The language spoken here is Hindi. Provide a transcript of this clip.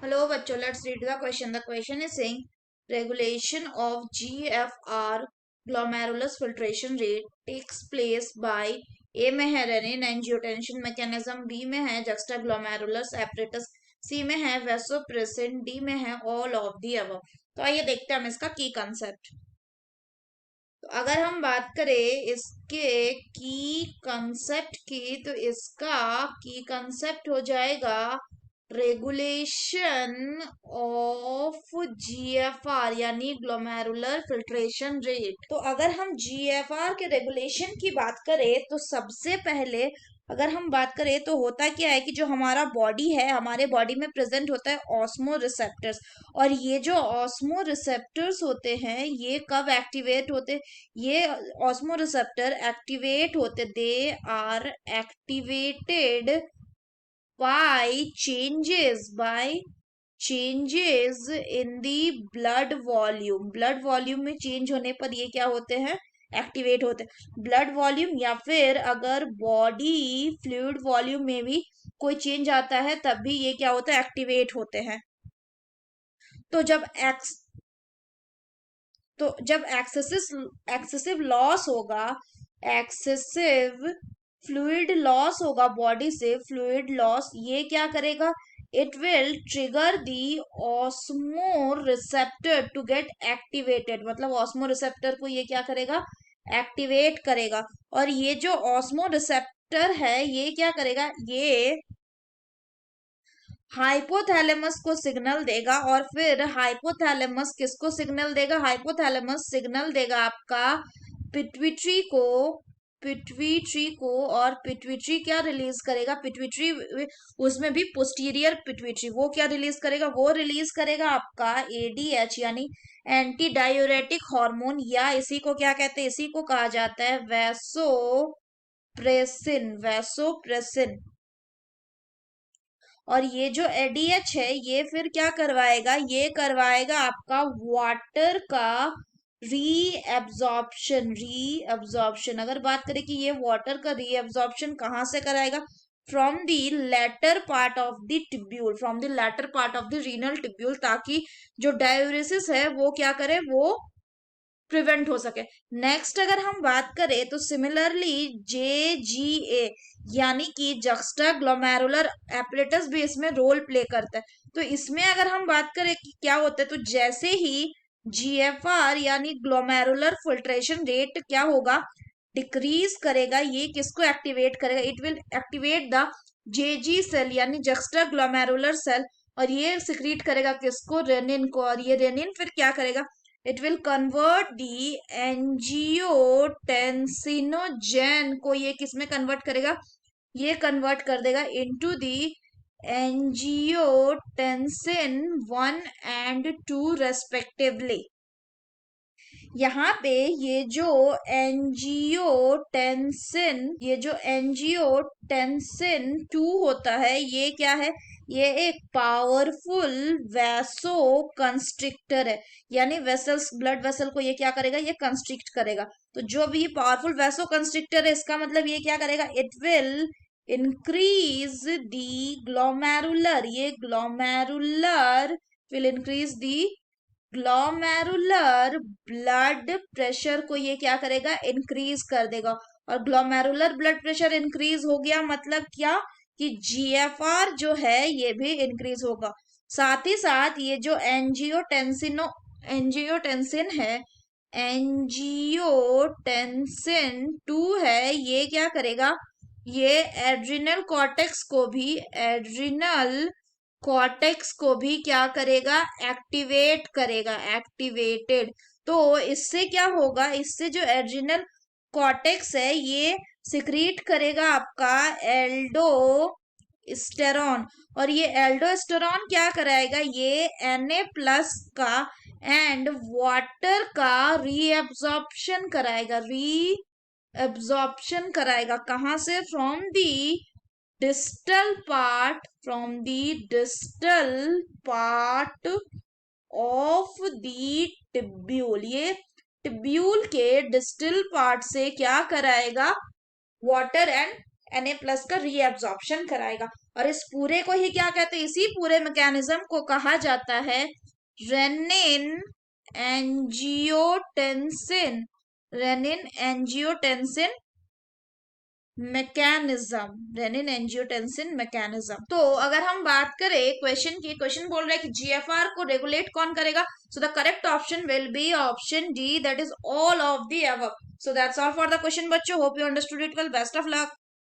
Hello, bachcho. Let's read the question. The question is saying regulation of GFR glomerulus filtration rate takes place by A में है renin angiotensin mechanism, B में है juxtaglomerulus apparatus, C में है vasopressin, D में है all of the above. तो आइए देखते हैं हम इसका की कंसेप्ट. तो अगर हम बात करें इसके की कंसेप्ट की तो इसका की कंसेप्ट हो जाएगा रेगुलेशन ऑफ जीएफआर यानी ग्लोमेरुलर फिल्ट्रेशन रेट. तो अगर हम जीएफआर के रेगुलेशन की बात करें तो सबसे पहले अगर हम बात करें तो होता क्या है कि जो हमारा बॉडी है हमारे बॉडी में प्रेजेंट होता है ऑस्मो रिसेप्टर्स. और ये जो ऑस्मो रिसेप्टर्स होते हैं ये कब एक्टिवेट होते, ये ऑस्मो रिसेप्टर एक्टिवेट होते, they are activated by changes in the blood volume में चेंज होने पर ये क्या होते हैं, एक्टिवेट होते हैं. ब्लड वॉल्यूम या फिर अगर बॉडी फ्लूइड वॉल्यूम में भी कोई चेंज आता है तब भी ये क्या होता है, एक्टिवेट होते हैं. तो जब एक्सेसिव लॉस होगा, एक्सेसिव फ्लूइड लॉस होगा बॉडी से, फ्लूइड लॉस ये क्या करेगा, it will trigger the osmo receptor to get activated. मतलब ऑस्मो रिसेप्टर को ये क्या करेगा, एक्टिवेट करेगा. और ये जो ऑस्मो रिसेप्टर है ये क्या करेगा, ये हाइपोथैलेमस को सिग्नल देगा. और फिर हाइपोथैलेमस किसको सिग्नल देगा, हाइपोथैलेमस सिग्नल देगा आपका पिट्यूटरी को. और पिट्यूटरी क्या रिलीज करेगा, पिट्यूटरी उसमें भी पोस्टीरियर पिट्यूटरी वो क्या रिलीज करेगा, वो रिलीज करेगा आपका एडीएच यानी एंटी डायूरेटिक हार्मोन, या इसी को क्या कहते हैं, इसी को कहा जाता है वैसोप्रेसिन. और ये जो एडीएच है ये फिर क्या करवाएगा, ये करवाएगा आपका वाटर का रीएब्जॉर्प्शन. अगर बात करें कि ये वाटर का रीएब्जॉर्प्शन कहाँ से कराएगा, from the latter part of the tubule, from the latter part of the renal tubule, ताकि जो डायूरेसिस है वो क्या करे, वो प्रिवेंट हो सके. नेक्स्ट अगर हम बात करें तो सिमिलरली JGA यानी कि जक्स्टा ग्लोमेरुलर एपरेटस भी इसमें रोल प्ले करता है. तो इसमें अगर हम बात करें कि क्या होता है, तो जैसे ही GFR यानी ग्लोमेरुलर फिल्ट्रेशन रेट क्या होगा, डिक्रीज करेगा, ये किसको एक्टिवेट करेगा, it will activate the JG cell यानी जक्स्टा ग्लोमेरुलर सेल. और ये सिक्रीट करेगा किसको, रेनिन को. और ये रेनिन फिर क्या करेगा, it will convert the angiotensinogen को ये किस में कन्वर्ट करेगा, ये कन्वर्ट कर देगा into the angiotensin 1 and 2 respectively. यहाँ पे ये जो एंजियोटेंसिन 2 होता है ये क्या है, ये एक पावरफुल वैसो कंस्ट्रिक्टर है. यानी वेसल्स, ब्लड वेसल को ये क्या करेगा, ये कंस्ट्रिक्ट करेगा. तो जो भी पावरफुल वैसो कंस्ट्रिक्टर है इसका मतलब ये क्या करेगा, it will increase the glomerular, ये glomerular will increase the glomerular blood pressure को ये क्या करेगा, इंक्रीज कर देगा. और ग्लोमेरुलर ब्लड प्रेशर इंक्रीज हो गया मतलब क्या, कि जीएफआर जो है ये भी इंक्रीज होगा. साथ ही साथ ये जो एंजियोटेंसिन है, एंजियोटेंसिन 2 है, ये क्या करेगा, ये एड्रिनल कॉर्टेक्स को भी क्या करेगा, एक्टिवेट करेगा, एक्टिवेटेड. तो इससे क्या होगा, इससे जो एड्रिनल कॉर्टेक्स है ये सिक्रीट करेगा आपका एल्डोस्टेरॉन. और ये एल्डोस्टेरॉन क्या कराएगा, ये Na+ का एंड वाटर का रीअब्जॉर्प्शन कराएगा. कहाँ से, from the distal part of the tubule. ये टिब्यूल के डिस्टल पार्ट से क्या कराएगा, वाटर एंड Na+ का रीएब्जॉर्प्शन कराएगा। और इस पूरे को ही क्या कहते हैं, इसी पूरे मैकेनिज्म को कहा जाता है renin angiotensin, renin angiotensin mechanism, renin angiotensin mechanism. तो अगर हम बात करें क्वेश्चन की, क्वेश्चन बोल रहा है कि जीएफआर को रेगुलेट कौन करेगा, so the correct option will be option D, that is all of the above. So that's all for the question बच्चों, hope you understood it well, best of luck.